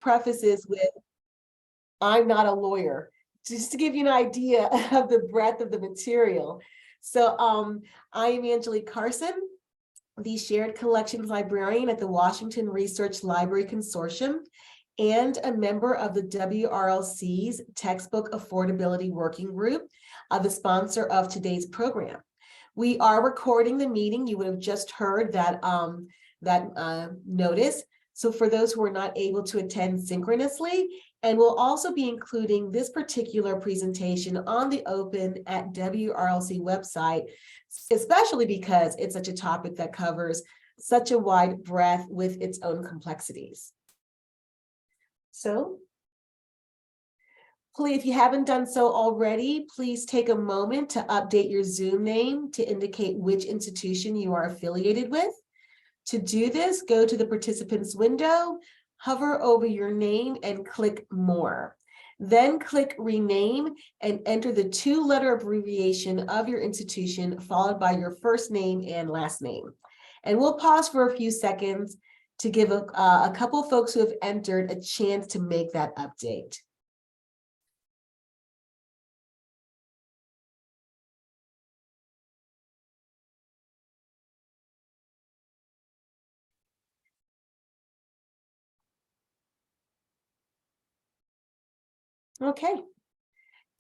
prefaces with, I'm not a lawyer, just to give you an idea of the breadth of the material. So I am Angelique Carson, the Shared Collections Librarian at the Washington Research Library Consortium, and a member of the WRLC's Textbook Affordability Working Group, the sponsor of today's program. We are recording the meeting. You would have just heard that, notice. So for those who are not able to attend synchronously, and we'll also be including this particular presentation on the Open at WRLC website, especially because it's such a topic that covers such a wide breadth with its own complexities. So, please, if you haven't done so already, please take a moment to update your Zoom name to indicate which institution you are affiliated with. To do this, go to the participants window, hover over your name and click More. Then click Rename and enter the 2-letter abbreviation of your institution followed by your first name and last name. And we'll pause for a few seconds to give a couple of folks who have entered a chance to make that update. Okay,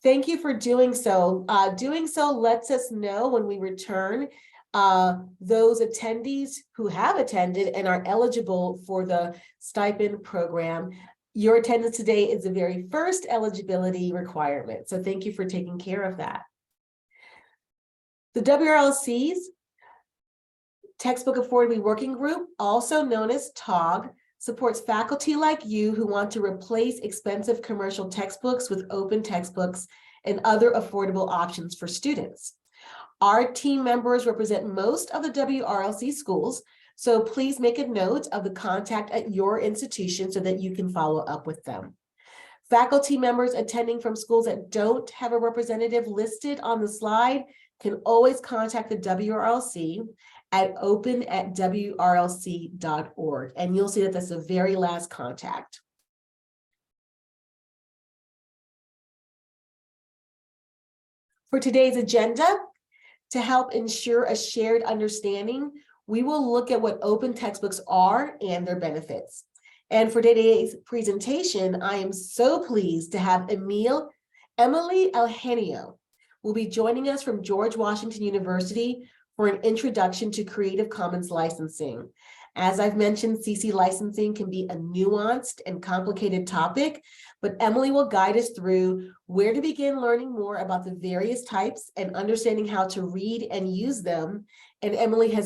thank you for doing so. Doing so lets us know when we return those attendees who have attended and are eligible for the stipend program. Your attendance today is the very first eligibility requirement. So thank you for taking care of that. The WRLC's Textbook Affordability Working Group, also known as TOG, supports faculty like you who want to replace expensive commercial textbooks with open textbooks and other affordable options for students. Our team members represent most of the WRLC schools, so please make a note of the contact at your institution so that you can follow up with them. Faculty members attending from schools that don't have a representative listed on the slide can always contact the WRLC at open@wrlc.org, and you'll see that that's the very last contact. For today's agenda, to help ensure a shared understanding, we will look at what open textbooks are and their benefits. And for today's presentation, I am so pleased to have Emily Eugenio will be joining us from George Washington University for an introduction to Creative Commons licensing. As I've mentioned, CC licensing can be a nuanced and complicated topic, but Emily will guide us through where to begin learning more about the various types and understanding how to read and use them. And Emily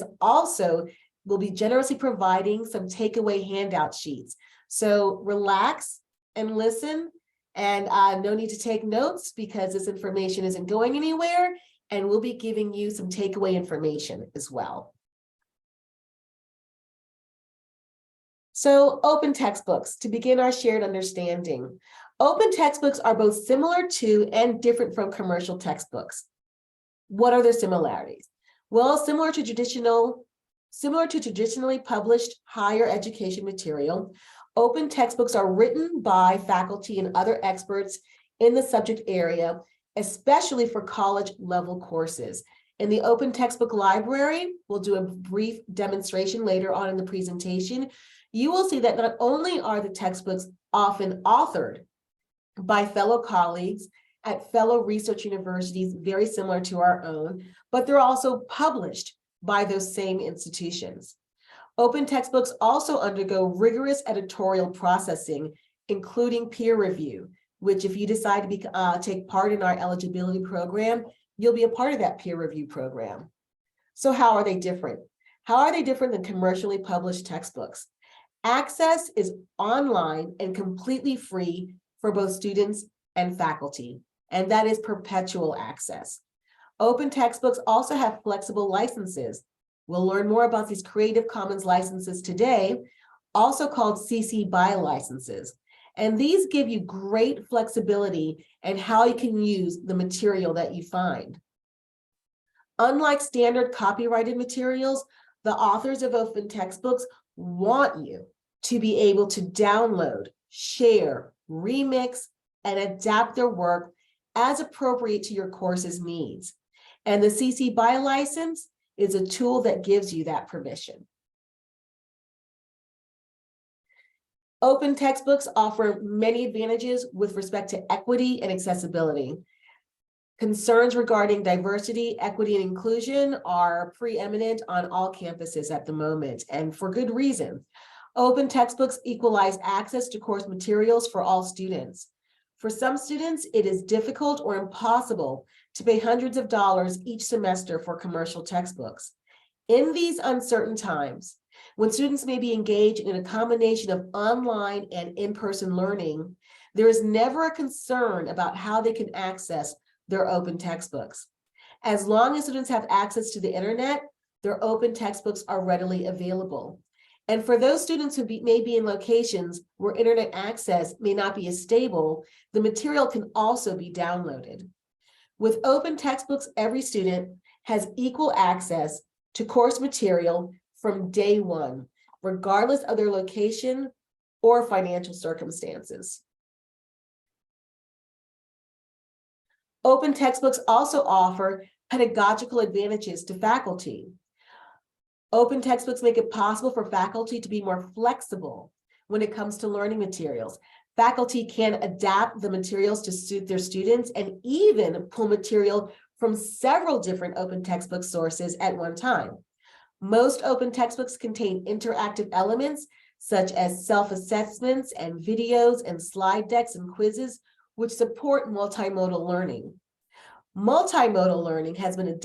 will be generously providing some takeaway handout sheets. So relax and listen, and no need to take notes because this information isn't going anywhere, and we'll be giving you some takeaway information as well. So open textbooks, to begin our shared understanding. Open textbooks are both similar to and different from commercial textbooks. What are their similarities? Well, similar to traditionally published higher education material, open textbooks are written by faculty and other experts in the subject area, especially for college level courses. In the Open Textbook Library, we'll do a brief demonstration later on in the presentation. You will see that not only are the textbooks often authored by fellow colleagues at fellow research universities very similar to our own, but they're also published by those same institutions. Open textbooks also undergo rigorous editorial processing, including peer review, which if you decide to take part in our eligibility program, you'll be a part of that peer review program. So how are they different? How are they different than commercially published textbooks? Access is online and completely free for both students and faculty, and that is perpetual access. Open textbooks also have flexible licenses. We'll learn more about these Creative Commons licenses today, also called CC BY licenses. And these give you great flexibility in how you can use the material that you find. Unlike standard copyrighted materials, the authors of open textbooks want you to be able to download, share, remix, and adapt their work as appropriate to your course's needs. And the CC BY license is a tool that gives you that permission. Open textbooks offer many advantages with respect to equity and accessibility. Concerns regarding diversity, equity, and inclusion are preeminent on all campuses at the moment, and for good reason. Open textbooks equalize access to course materials for all students. For some students, it is difficult or impossible to pay hundreds of dollars each semester for commercial textbooks. In these uncertain times, when students may be engaged in a combination of online and in-person learning, there is never a concern about how they can access their open textbooks. As long as students have access to the internet, their open textbooks are readily available. And for those students who may be in locations where internet access may not be as stable, the material can also be downloaded. With open textbooks, every student has equal access to course material from day one, regardless of their location or financial circumstances. Open textbooks also offer pedagogical advantages to faculty. Open textbooks make it possible for faculty to be more flexible when it comes to learning materials. Faculty can adapt the materials to suit their students and even pull material from several different open textbook sources at one time. Most open textbooks contain interactive elements such as self-assessments and videos and slide decks and quizzes, which support multimodal learning. Multimodal learning has been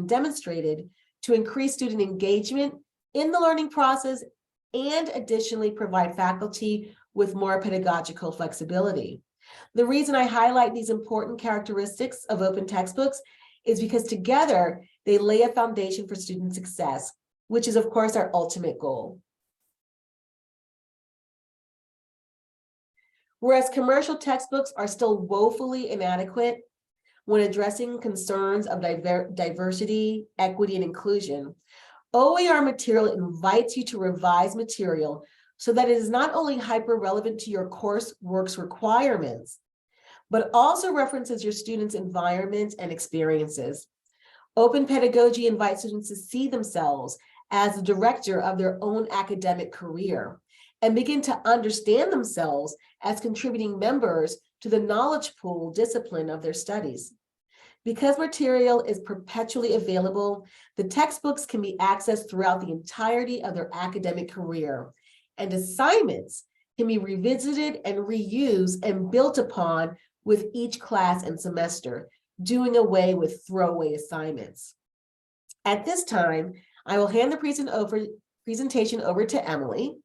demonstrated to increase student engagement in the learning process and additionally provide faculty with more pedagogical flexibility. The reason I highlight these important characteristics of open textbooks is because together they lay a foundation for student success, which is of course our ultimate goal. Whereas commercial textbooks are still woefully inadequate when addressing concerns of diversity, equity, and inclusion, OER material invites you to revise material so that it is not only hyper-relevant to your coursework's requirements, but also references your students' environment and experiences. Open pedagogy invites students to see themselves as the director of their own academic career and begin to understand themselves as contributing members to the knowledge pool discipline of their studies. Because material is perpetually available, the textbooks can be accessed throughout the entirety of their academic career, and assignments can be revisited and reused and built upon with each class and semester, doing away with throwaway assignments. At this time, I will hand the presentation over to Emily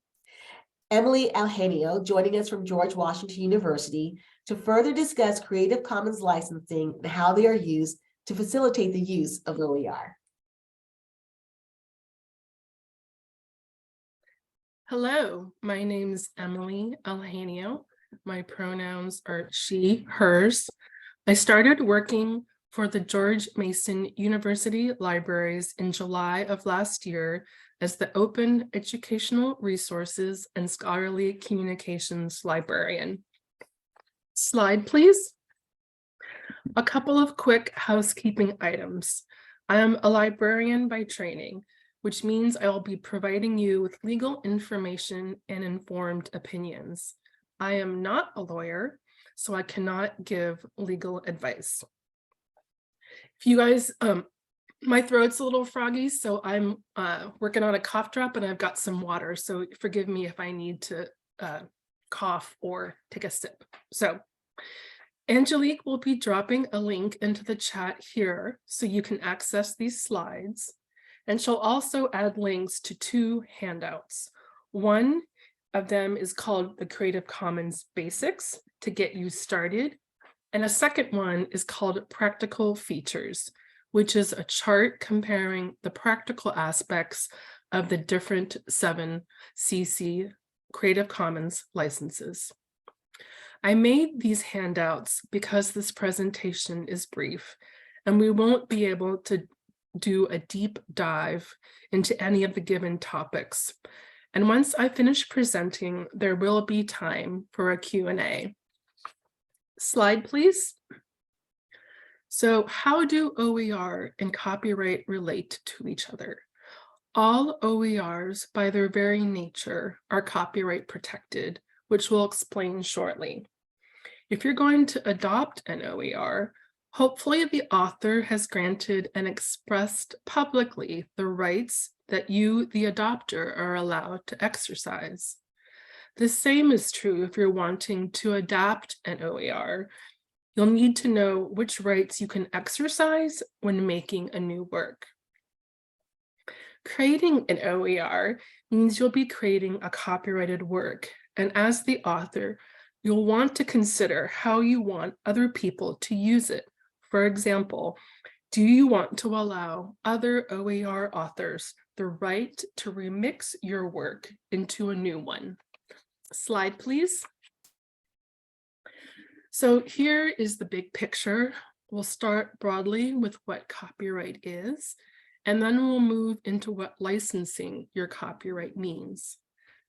Alhenio, joining us from George Washington University, to further discuss Creative Commons licensing and how they are used to facilitate the use of OER. Hello, my name is Emily Alhenio. My pronouns are she, hers. I started working for the George Mason University Libraries in July of last year as the Open Educational Resources and Scholarly Communications Librarian. Slide, please. A couple of quick housekeeping items. I am a librarian by training, which means I will be providing you with legal information and informed opinions. I am not a lawyer, so I cannot give legal advice. If you guys, my throat's a little froggy, so I'm working on a cough drop and I've got some water, so forgive me if I need to cough or take a sip. So Angelique will be dropping a link into the chat here so you can access these slides. And she'll also add links to 2 handouts. One of them is called the Creative Commons Basics to get you started. And a second one is called Practical Features, which is a chart comparing the practical aspects of the different 7 CC Creative Commons licenses. I made these handouts because this presentation is brief and we won't be able to do a deep dive into any of the given topics. And once I finish presenting, there will be time for a Q&A. Slide, please. So how do OER and copyright relate to each other? All OERs, by their very nature, are copyright protected, which we'll explain shortly. If you're going to adopt an OER, hopefully the author has granted and expressed publicly the rights that you, the adopter, are allowed to exercise. The same is true if you're wanting to adapt an OER. You'll need to know which rights you can exercise when making a new work. Creating an OER means you'll be creating a copyrighted work, and as the author, you'll want to consider how you want other people to use it. For example, do you want to allow other OER authors the right to remix your work into a new one? Slide, please. So here is the big picture. We'll start broadly with what copyright is, and then we'll move into what licensing your copyright means.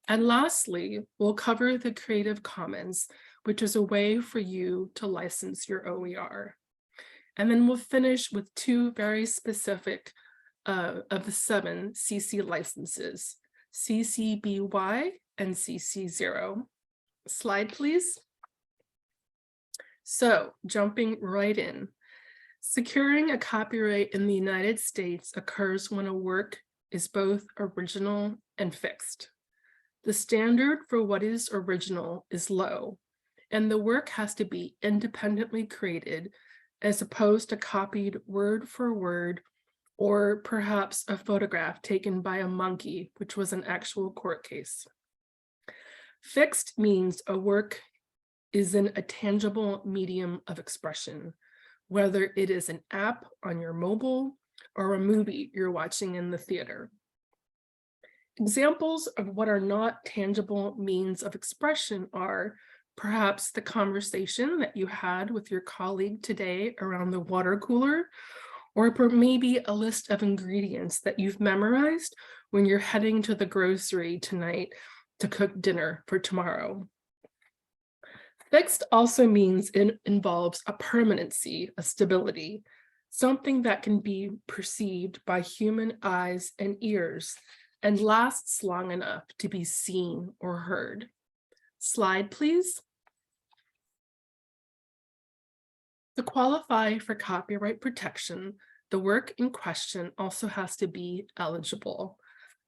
And lastly, we'll cover the Creative Commons, which is a way for you to license your OER. And then we'll finish with two very specific of the 7 CC licenses, CC BY and CC 0. Slide, please. So jumping right in, securing a copyright in the United States occurs when a work is both original and fixed. The standard for what is original is low, and the work has to be independently created as opposed to copied word for word, or perhaps a photograph taken by a monkey, which was an actual court case. Fixed means a work is in a tangible medium of expression, whether it is an app on your mobile or a movie you're watching in the theater. Examples of what are not tangible means of expression are perhaps the conversation that you had with your colleague today around the water cooler, or maybe a list of ingredients that you've memorized when you're heading to the grocery tonight to cook dinner for tomorrow. Fixed also means it involves a permanency, a stability, something that can be perceived by human eyes and ears and lasts long enough to be seen or heard. Slide, please. To qualify for copyright protection, the work in question also has to be eligible.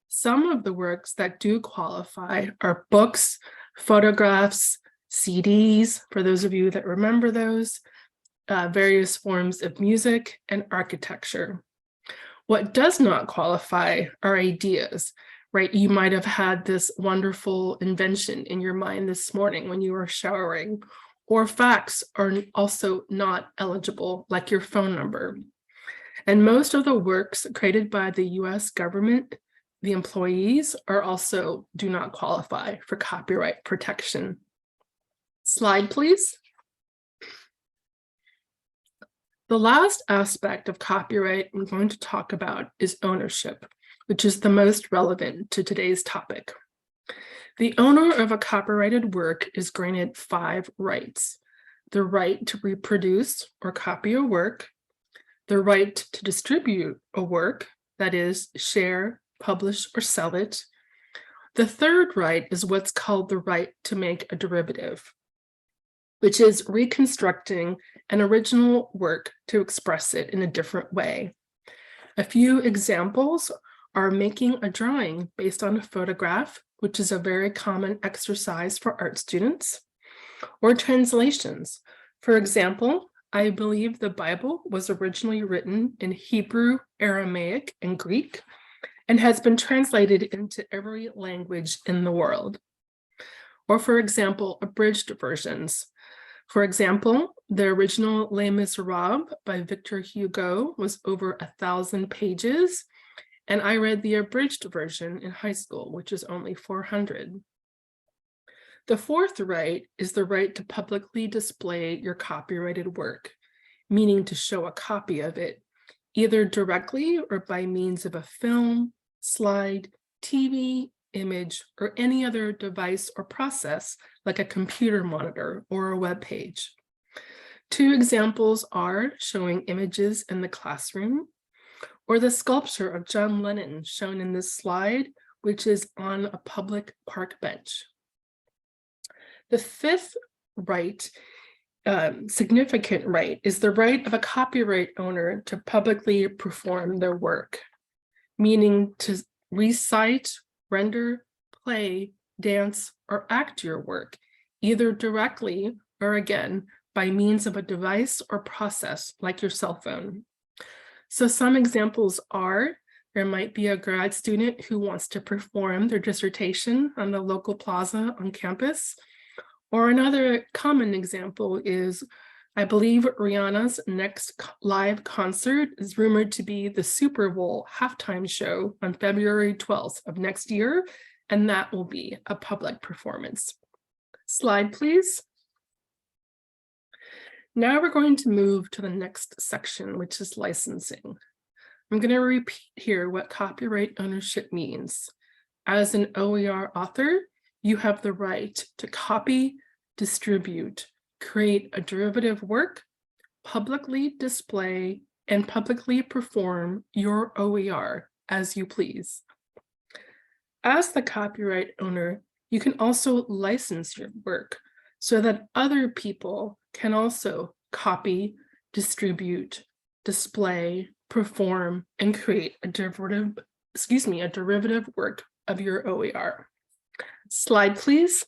Some of the works that do qualify are books, photographs, CDs, for those of you that remember those, various forms of music, and architecture. What does not qualify are ideas, right? You might have had this wonderful invention in your mind this morning when you were showering, or facts are also not eligible, like your phone number. And most of the works created by the US government, the employees, are also do not qualify for copyright protection. Slide, please. The last aspect of copyright I'm going to talk about is ownership, which is the most relevant to today's topic. The owner of a copyrighted work is granted 5 rights: the right to reproduce or copy a work, the right to distribute a work, that is, share, publish, or sell it. The third right is what's called the right to make a derivative, which is reconstructing an original work to express it in a different way. A few examples are making a drawing based on a photograph, which is a very common exercise for art students, or translations. For example, I believe the Bible was originally written in Hebrew, Aramaic, and Greek, and has been translated into every language in the world. Or for example, abridged versions. For example, the original Les Miserables by Victor Hugo was over 1,000 pages, and I read the abridged version in high school, which is only 400. The fourth right is the right to publicly display your copyrighted work, meaning to show a copy of it, either directly or by means of a film, slide, TV, image, or any other device or process like a computer monitor or a web page. Two examples are showing images in the classroom or the sculpture of John Lennon shown in this slide, which is on a public park bench. The fifth right, significant right, is the right of a copyright owner to publicly perform their work, meaning to recite, render, play, dance, or act your work, either directly or again, by means of a device or process like your cell phone. So some examples are, there might be a grad student who wants to perform their dissertation on the local plaza on campus. Or another common example is, I believe Rihanna's next live concert is rumored to be the Super Bowl halftime show on February 12th of next year, and that will be a public performance. Slide, please. Now we're going to move to the next section, which is licensing. I'm going to repeat here what copyright ownership means. As an OER author, you have the right to copy, distribute, create a derivative work, publicly display, and publicly perform your OER as you please. As the copyright owner, you can also license your work so that other people can also copy, distribute, display, perform, and create a derivative work of your OER. Slide, please.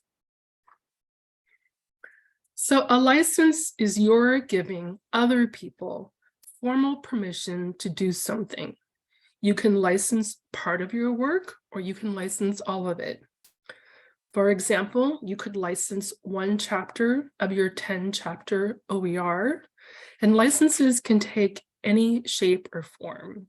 So a license is your giving other people formal permission to do something. You can license part of your work or you can license all of it. For example, you could license one chapter of your 10-chapter OER, and licenses can take any shape or form.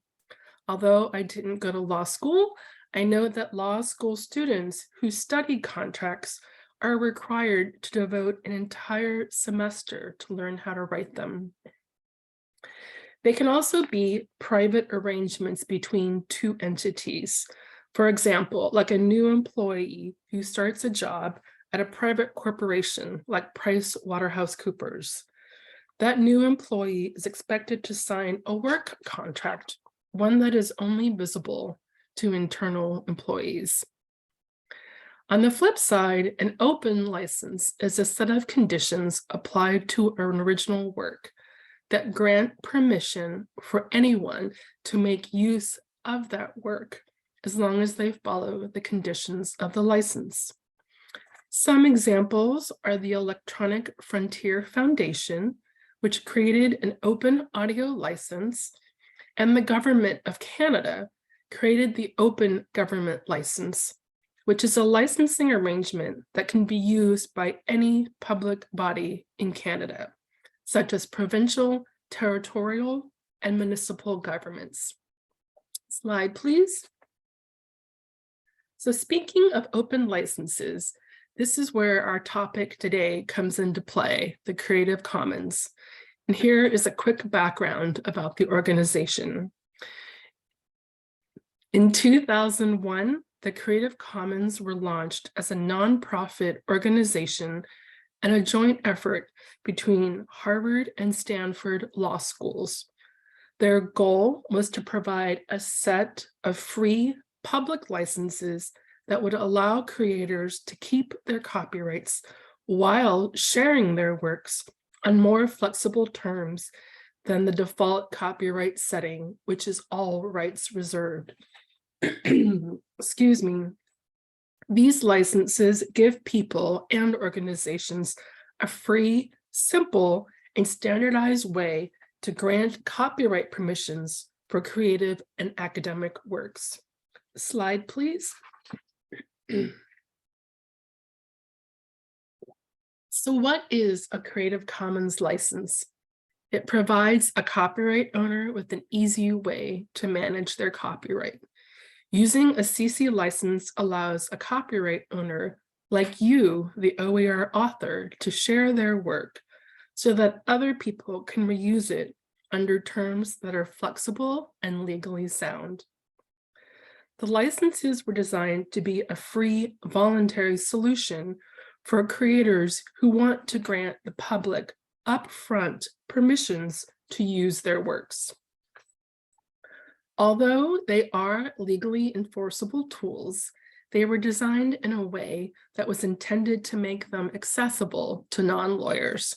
Although I didn't go to law school, I know that law school students who study contracts are required to devote an entire semester to learn how to write them. They can also be private arrangements between two entities. For example, like a new employee who starts a job at a private corporation like PricewaterhouseCoopers. That new employee is expected to sign a work contract, one that is only visible to internal employees. On the flip side, an open license is a set of conditions applied to an original work that grant permission for anyone to make use of that work, as long as they follow the conditions of the license. Some examples are the Electronic Frontier Foundation, which created an open audio license, and the Government of Canada created the Open Government License, which is a licensing arrangement that can be used by any public body in Canada, such as provincial, territorial, and municipal governments. Slide, please. So speaking of open licenses, this is where our topic today comes into play, the Creative Commons. And here is a quick background about the organization. In 2001, the Creative Commons were launched as a nonprofit organization and a joint effort between Harvard and Stanford law schools. Their goal was to provide a set of free public licenses that would allow creators to keep their copyrights while sharing their works on more flexible terms than the default copyright setting, which is all rights reserved. Excuse me. These licenses give people and organizations a free, simple, and standardized way to grant copyright permissions for creative and academic works. Slide, please. So what is a Creative Commons license? It provides a copyright owner with an easy way to manage their copyright. Using a CC license allows a copyright owner, like you, the OER author, to share their work so that other people can reuse it under terms that are flexible and legally sound. The licenses were designed to be a free, voluntary solution for creators who want to grant the public upfront permissions to use their works. Although they are legally enforceable tools, they were designed in a way that was intended to make them accessible to non-lawyers.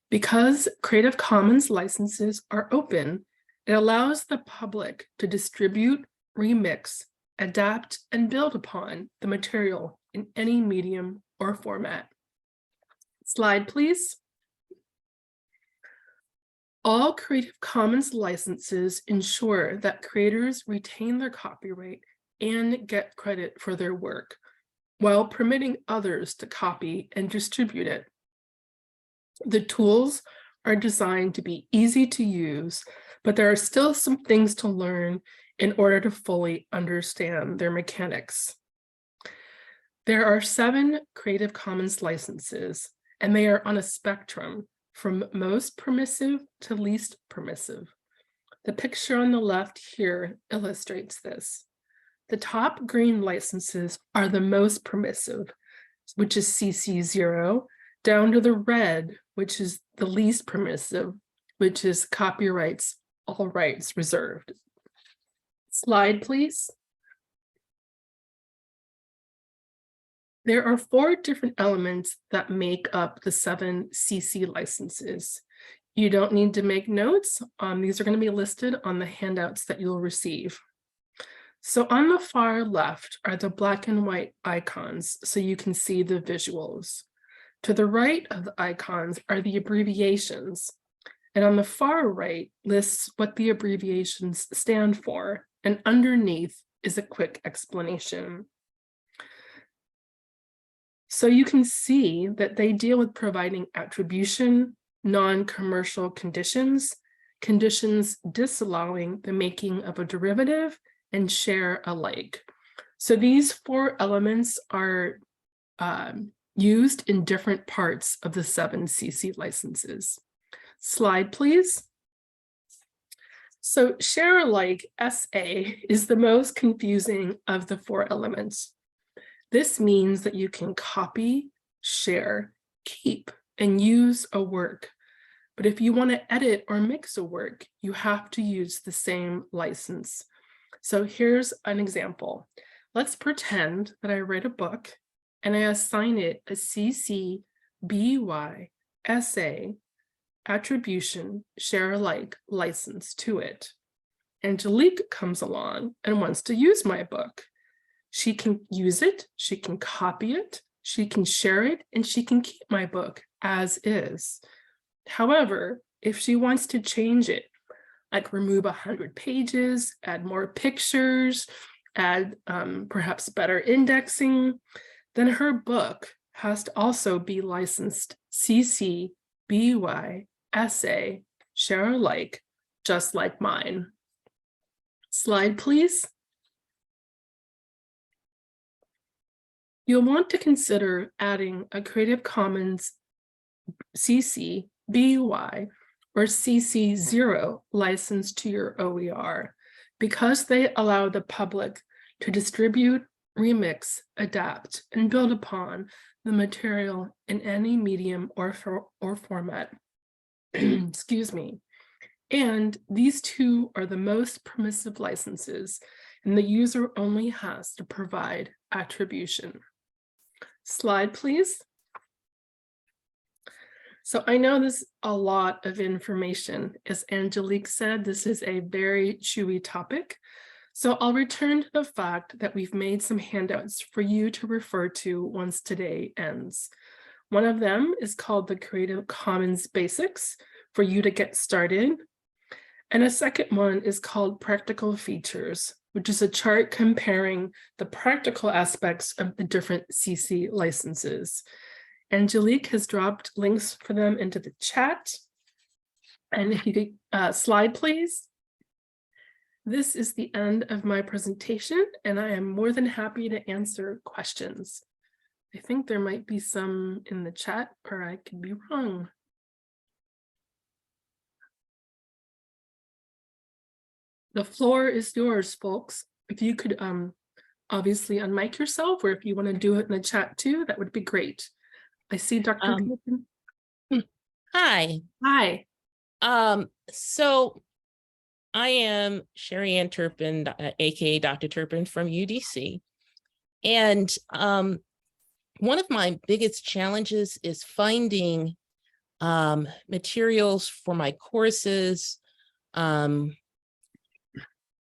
Because Creative Commons licenses are open, it allows the public to distribute, remix, adapt, and build upon the material in any medium or format. Slide, please. All Creative Commons licenses ensure that creators retain their copyright and get credit for their work, while permitting others to copy and distribute it. The tools are designed to be easy to use, but there are still some things to learn in order to fully understand their mechanics. There are 7 Creative Commons licenses, and they are on a spectrum from most permissive to least permissive. The picture on the left here illustrates this. The top green licenses are the most permissive, which is CC0, down to the red, which is the least permissive, which is copyrights, all rights reserved. Slide, please. There are 4 different elements that make up the 7 CC licenses. You don't need to make notes. These are going to be listed on the handouts that you'll receive. So on the far left are the black and white icons, so you can see the visuals. To the right of the icons are the abbreviations. And on the far right lists what the abbreviations stand for. And underneath is a quick explanation. So you can see that they deal with providing attribution, non-commercial conditions, conditions disallowing the making of a derivative, and share alike. So these 4 elements are used in different parts of the 7 CC licenses. Slide, please. So share alike, SA, is the most confusing of the 4 elements. This means that you can copy, share, keep, and use a work. But if you want to edit or mix a work, you have to use the same license. So here's an example. Let's pretend that I write a book and I assign it a CC BY SA attribution share alike license to it. Angelique comes along and wants to use my book. She can use it, she can copy it, she can share it, and she can keep my book as is. However, if she wants to change it, like remove 100 pages, add more pictures, add perhaps better indexing, then her book has to also be licensed CC BY SA share alike, just like mine. Slide, please. You'll want to consider adding a Creative Commons CC BY or CC0 license to your OER because they allow the public to distribute, remix, adapt, and build upon the material in any medium or format. Excuse me. And these 2 are the most permissive licenses, and the user only has to provide attribution. Slide, please. So I know this is a lot of information. As Angelique said, this is a very chewy topic. So I'll return to the fact that we've made some handouts for you to refer to once today ends. One of them is called the Creative Commons Basics for you to get started. And a second one is called Practical Features, which is a chart comparing the practical aspects of the different CC licenses. Angelique has dropped links for them into the chat. And if you could slide, please. This is the end of my presentation, and I am more than happy to answer questions. I think there might be some in the chat, or I could be wrong. The floor is yours, folks. if you could obviously unmic yourself, or if you want to do it in the chat too, that would be great. I see Dr. Turpin. Hi. Hi. So I am Sherry Ann Turpin, aka Dr. Turpin from UDC. And one of my biggest challenges is finding materials for my courses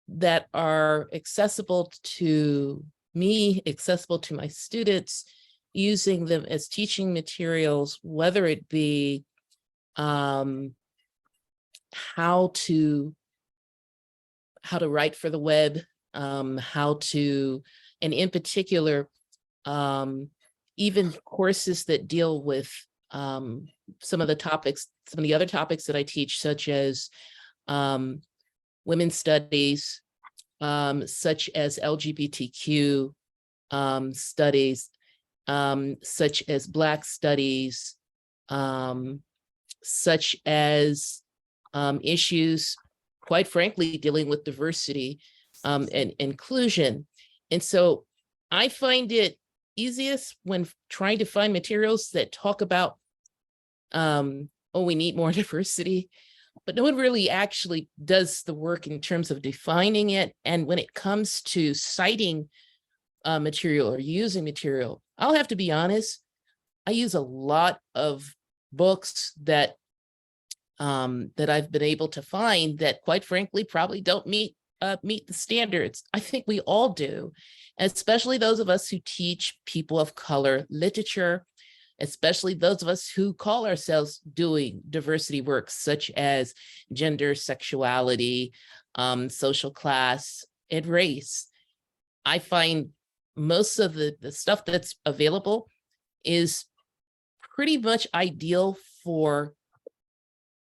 that are accessible to me, accessible to my students, using them as teaching materials, whether it be how to write for the web, and in particular, even courses that deal with some of the other topics that I teach, such as women's studies, such as LGBTQ studies, such as Black studies, such as issues, quite frankly, dealing with diversity and inclusion. And so I find it easiest when trying to find materials that talk about, we need more diversity, but no one really actually does the work in terms of defining it. And when it comes to citing material or using material, I'll have to be honest, I use a lot of books that I've been able to find that, quite frankly, probably don't meet the standards. I think we all do, especially those of us who teach people of color literature, especially those of us who call ourselves doing diversity work, such as gender, sexuality, social class, and race. I find most of the stuff that's available is pretty much ideal for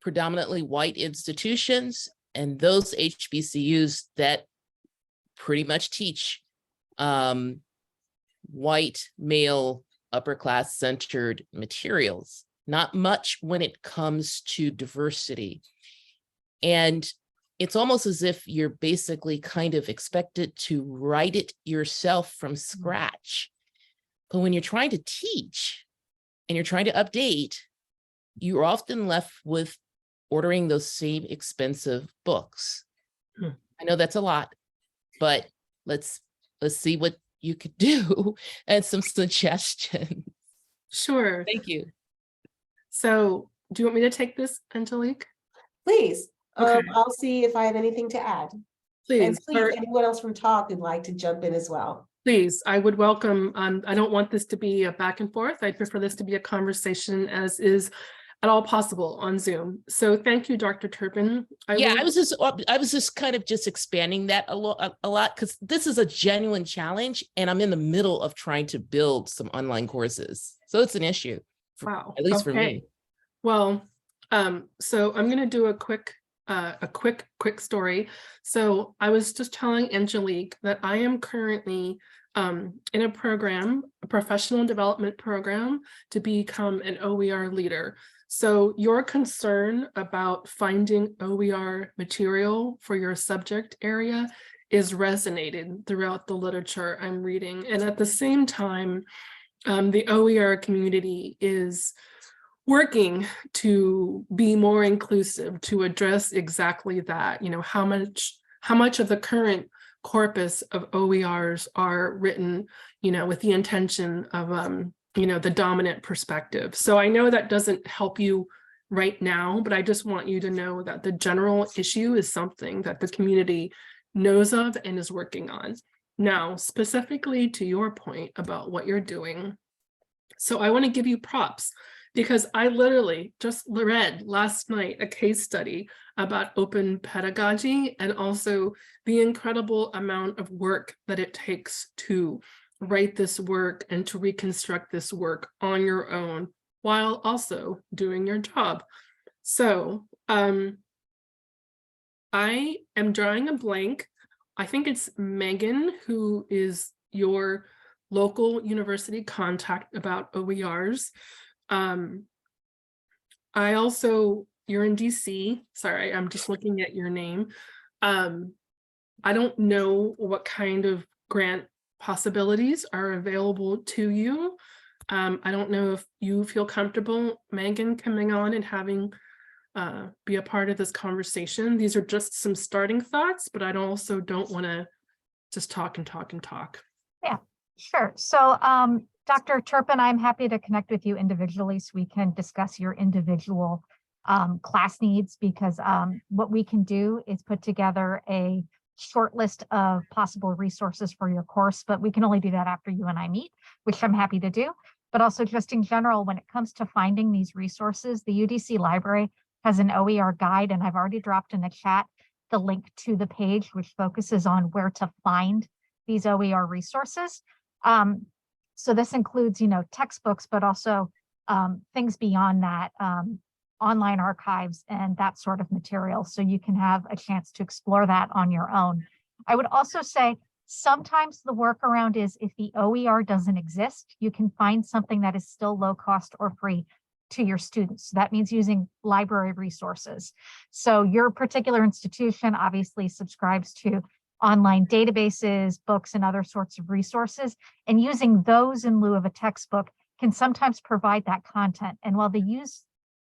predominantly white institutions and those HBCUs that pretty much teach white, male, upper class centered materials, not much when it comes to diversity. And it's almost as if you're basically kind of expected to write it yourself from scratch. But when you're trying to teach and you're trying to update, you're often left with ordering those same expensive books. I know that's a lot, but let's see what you could do and some suggestions. Sure. Thank you. So do you want me to take this, Angelique? Please. Okay. I'll see if I have anything to add. And Please. please, anyone else from talk would like to jump in as well. Please, I would welcome, I don't want this to be a back and forth. I prefer this to be a conversation, as is at all possible on Zoom. So thank you, Dr. Turpin. I was just kind of just expanding that a lot, because this is a genuine challenge and I'm in the middle of trying to build some online courses. So it's an issue, at least for me. Well, so I'm going to do a quick story. So I was just telling Angelique that I am currently in a program, a professional development program, to become an OER leader. So your concern about finding OER material for your subject area is resonated throughout the literature I'm reading. And at the same time, the OER community is working to be more inclusive, to address exactly that. You know, how much of the current corpus of OERs are written, you know, with the intention of you know, the dominant perspective. So I know that doesn't help you right now, but I just want you to know that the general issue is something that the community knows of and is working on. Now, specifically to your point about what you're doing, so I want to give you props, because I literally just read last night a case study about open pedagogy and also the incredible amount of work that it takes to write this work and to reconstruct this work on your own while also doing your job. So I am drawing a blank. I think it's Megan, who is your local university contact about OERs. You're in DC. Sorry, I'm just looking at your name. I don't know what kind of grant possibilities are available to you. I don't know if you feel comfortable, Megan, coming on and having be a part of this conversation. These are just some starting thoughts, but I also don't want to just talk and talk and talk. Yeah, sure. So Dr. Turpin, I'm happy to connect with you individually so we can discuss your individual class needs, because what we can do is put together a short list of possible resources for your course, but we can only do that after you and I meet, which I'm happy to do. But also just in general, when it comes to finding these resources, the UDC library has an OER guide, and I've already dropped in the chat the link to the page, which focuses on where to find these OER resources. So this includes, textbooks, but also things beyond that, online archives and that sort of material. So you can have a chance to explore that on your own. I would also say sometimes the workaround is if the OER doesn't exist, you can find something that is still low cost or free to your students. So that means using library resources. So your particular institution obviously subscribes to online databases, books, and other sorts of resources. And using those in lieu of a textbook can sometimes provide that content. And while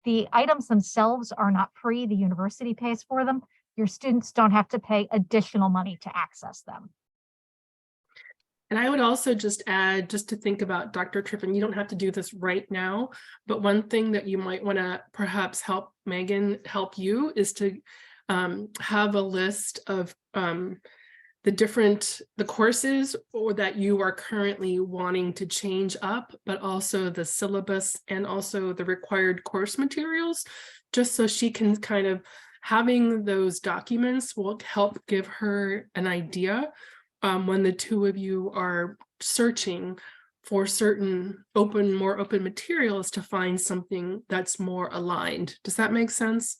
the items themselves are not free, the university pays for them, your students don't have to pay additional money to access them. And I would also just add, just to think about Dr. Turpin, you don't have to do this right now, but one thing that you might want to perhaps help Megan help you is to have a list of the courses or that you are currently wanting to change up, but also the syllabus and also the required course materials, just so she can kind of, having those documents will help give her an idea when the two of you are searching for certain more open materials to find something that's more aligned. Does that make sense?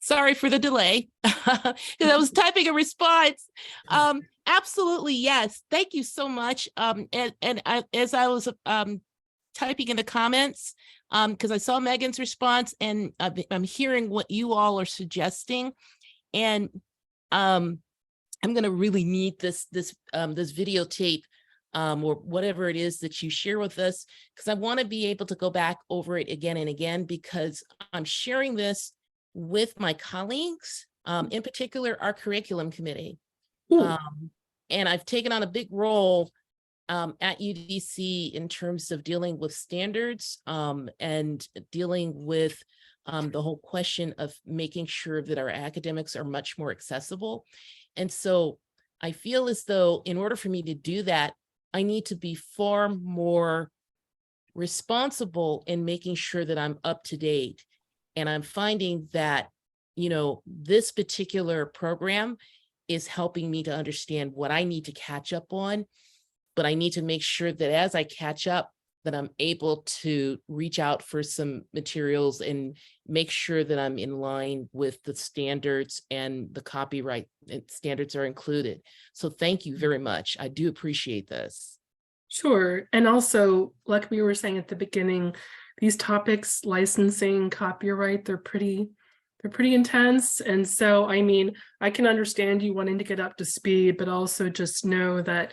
Sorry for the delay, because I was typing a response. Absolutely, yes. Thank you so much. As I was typing in the comments, because I saw Megan's response, and I'm hearing what you all are suggesting, and I'm going to really need this videotape or whatever it is that you share with us, because I want to be able to go back over it again and again, because I'm sharing this with my colleagues, in particular our curriculum committee. And I've taken on a big role at UDC in terms of dealing with standards and dealing with the whole question of making sure that our academics are much more accessible. And so I feel as though in order for me to do that, I need to be far more responsible in making sure that I'm up to date. And I'm finding that, this particular program is helping me to understand what I need to catch up on, but I need to make sure that as I catch up, that I'm able to reach out for some materials and make sure that I'm in line with the standards and the copyright standards are included. So thank you very much. I do appreciate this. Sure. And also, like we were saying at the beginning, these topics, licensing, copyright, they're pretty intense. And so, I mean, I can understand you wanting to get up to speed, but also just know that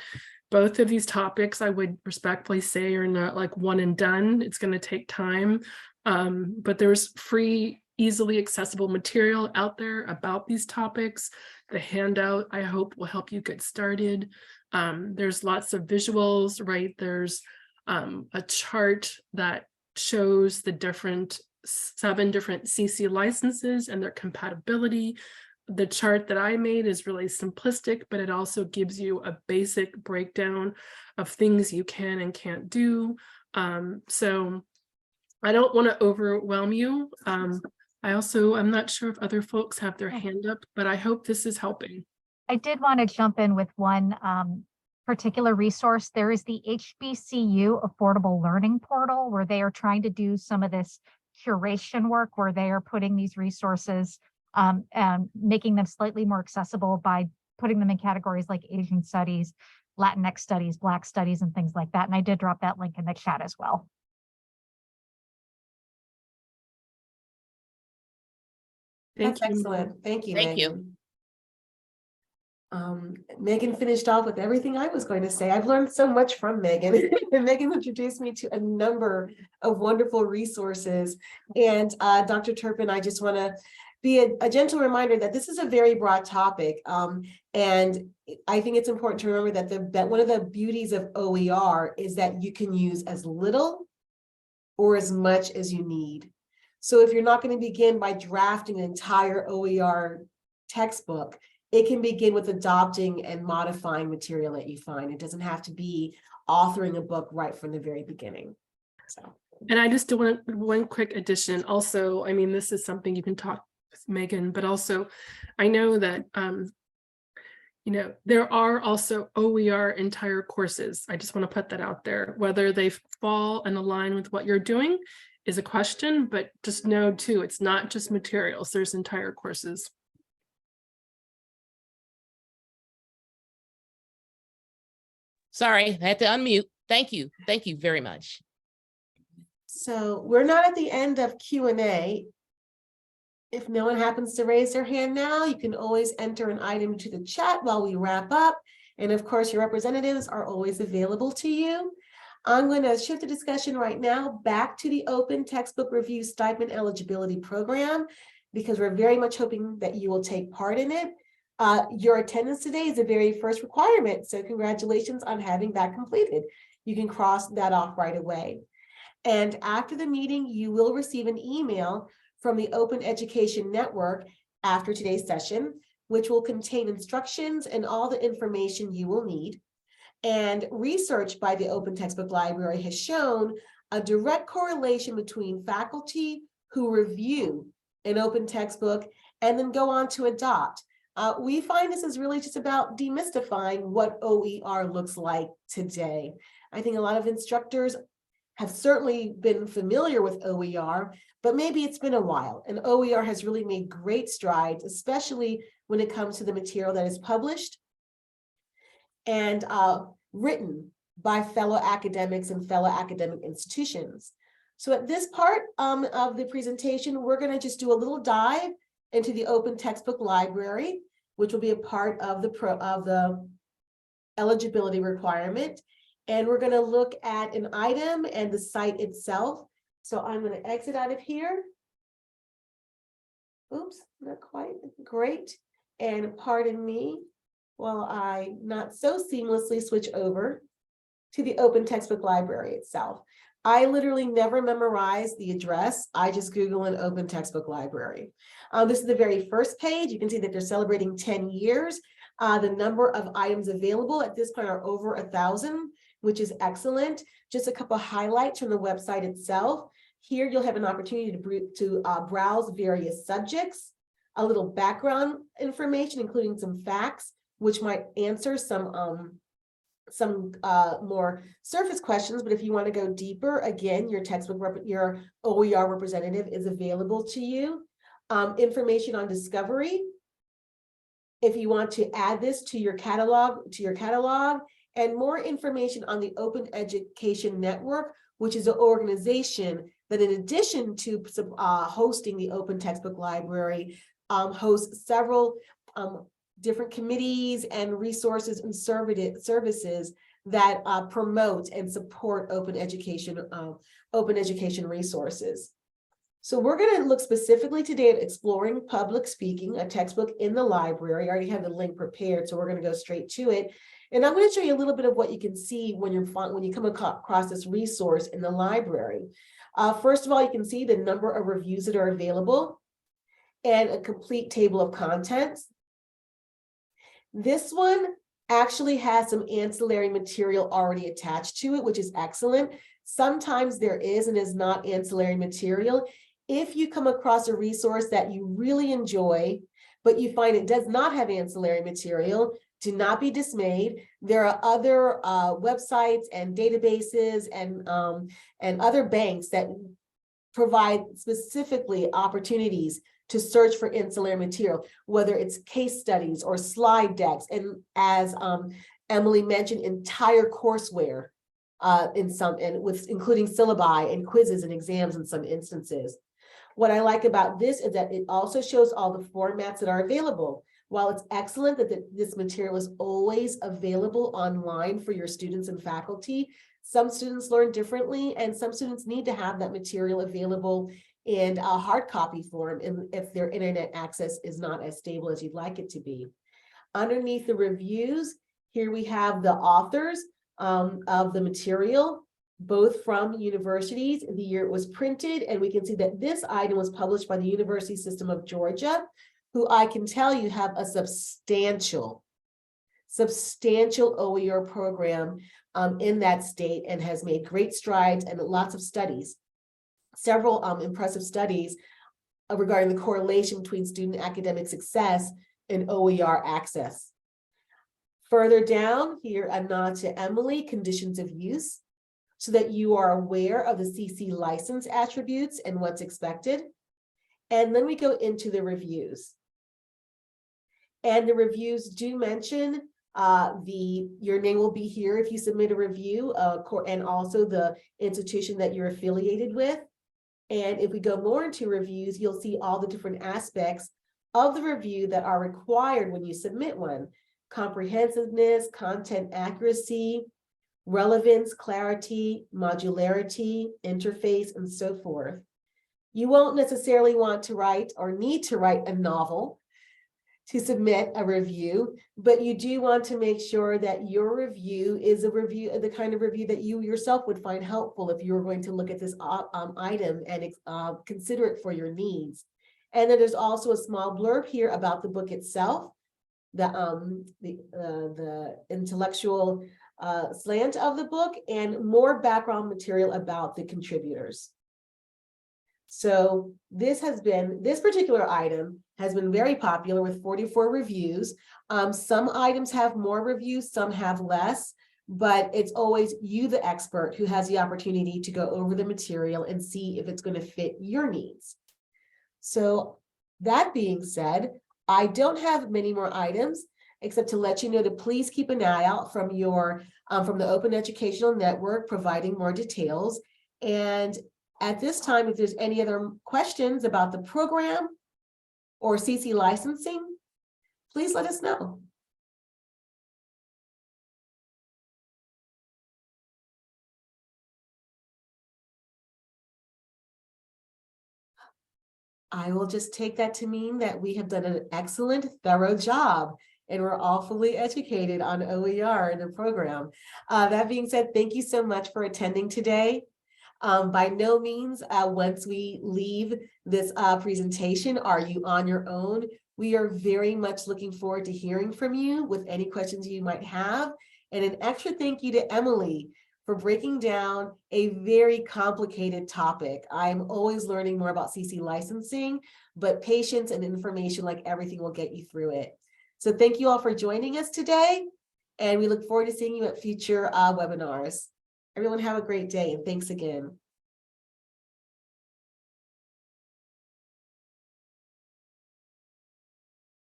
both of these topics, I would respectfully say, are not like one and done. It's going to take time. But there's free, easily accessible material out there about these topics. The handout, I hope, will help you get started. There's lots of visuals, right? There's a chart that shows the 7 different CC licenses and their compatibility. The chart that I made is really simplistic, but it also gives you a basic breakdown of things you can and can't do. So I don't want to overwhelm you. I'm not sure if other folks have their hand up, but I hope this is helping. I did want to jump in with one particular resource. There is the HBCU Affordable Learning Portal, where they are trying to do some of this curation work, where they are putting these resources and making them slightly more accessible by putting them in categories like Asian studies, Latinx studies, Black studies, and things like that. And I did drop that link in the chat as well. Thank That's you. excellent. Thank you, Thank you. Megan. Megan finished off with everything I was going to say. I've learned so much from Megan. And Megan introduced me to a number of wonderful resources. And Dr. Turpin, I just want to be a gentle reminder that this is a very broad topic. And I think it's important to remember that one of the beauties of OER is that you can use as little or as much as you need. So if you're not going to begin by drafting an entire OER textbook, it can begin with adopting and modifying material that you find. It doesn't have to be authoring a book right from the very beginning. So, And I just do want one quick addition. Also, I mean, this is something you can talk with Megan, but also I know that, you know, there are also OER entire courses. I just want to put that out there. Whether they fall and align with what you're doing is a question, but just know too, it's not just materials, there's entire courses. Sorry, I had to unmute. Thank you. Thank you very much. so we're not at the end of Q&A. If no one happens to raise their hand now, you can always enter an item to the chat while we wrap up. And of course, your representatives are always available to you. I'm going to shift the discussion right now back to the Open Textbook Review Stipend Eligibility Program, because we're very much hoping that you will take part in it. Your attendance today is the very first requirement, so congratulations on having that completed. You can cross that off right away. And after the meeting, you will receive an email from the Open Education Network after today's session, which will contain instructions and all the information you will need. And research by the Open Textbook Library has shown a direct correlation between faculty who review an open textbook and then go on to adopt. We find this is really just about demystifying what OER looks like today. I think a lot of instructors have certainly been familiar with OER, but maybe it's been a while, and OER has really made great strides, especially when it comes to the material that is published and written by fellow academics and fellow academic institutions. So at this part of the presentation, we're going to just do a little dive into the Open Textbook Library, which will be a part of the eligibility requirement. And we're going to look at an item and the site itself. So I'm going to exit out of here. Oops, not quite. Great. And pardon me while I not so seamlessly switch over to the Open Textbook Library itself. I literally never memorize the address. I just Google an Open Textbook Library. This is the very first page. You can see that they're celebrating 10 years. The number of items available at this point are over 1,000, which is excellent. Just a couple of highlights from the website itself. Here you'll have an opportunity to browse various subjects, a little background information, including some facts, which might answer some more surface questions. But if you want to go deeper, again, your OER representative is available to you. Information on discovery, if you want to add this to your catalog, and more information on the Open Education Network, which is an organization that, in addition to hosting the Open Textbook Library, hosts several different committees and resources and services that promote and support open education resources. So we're going to look specifically today at Exploring Public Speaking, a textbook in the library. I already have the link prepared, so we're going to go straight to it. And I'm going to show you a little bit of what you can see when you come across this resource in the library. First of all, you can see the number of reviews that are available and a complete table of contents. This one actually has some ancillary material already attached to it, which is excellent. Sometimes there is and is not ancillary material. If you come across a resource that you really enjoy, but you find it does not have ancillary material, do not be dismayed. There are other websites and databases and other banks that provide specifically opportunities to search for ancillary material, whether it's case studies or slide decks, and as Emily mentioned, entire courseware including syllabi and quizzes and exams in some instances. What I like about this is that it also shows all the formats that are available. While it's excellent that this material is always available online for your students and faculty, some students learn differently, and some students need to have that material available in a hard copy form if their internet access is not as stable as you'd like it to be. Underneath the reviews, here we have the authors of the material, both from universities, the year it was printed, and we can see that this item was published by the University System of Georgia, who I can tell you have a substantial OER program in that state, and has made great strides and lots of studies, several impressive studies regarding the correlation between student academic success and OER access. Further down here, a nod to Emily, conditions of use, so that you are aware of the CC license attributes and what's expected. And then we go into the reviews. And the reviews do mention your name will be here if you submit a review, and also the institution that you're affiliated with. And if we go more into reviews, you'll see all the different aspects of the review that are required when you submit one: comprehensiveness, content accuracy, relevance, clarity, modularity, interface, and so forth. You won't necessarily want to write or need to write a novel to submit a review, but you do want to make sure that your review is a review, the kind of review that you yourself would find helpful if you were going to look at this item and consider it for your needs. And then there's also a small blurb here about the book itself, the intellectual slant of the book, and more background material about the contributors. So this particular item has been very popular with 44 reviews. Some items have more reviews, some have less, but it's always you, the expert, who has the opportunity to go over the material and see if it's going to fit your needs. So that being said, I don't have many more items except to let you know to please keep an eye out from the Open Educational Network providing more details. And at this time, if there's any other questions about the program or CC licensing, please let us know. I will just take that to mean that we have done an excellent, thorough job, and we're all fully educated on OER in the program. That being said, thank you so much for attending today. By no means, once we leave this presentation, are you on your own. We are very much looking forward to hearing from you with any questions you might have. And an extra thank you to Emily for breaking down a very complicated topic. I'm always learning more about CC licensing, but patience and information, like everything, will get you through it. So thank you all for joining us today, and we look forward to seeing you at future webinars. Everyone have a great day, and thanks again.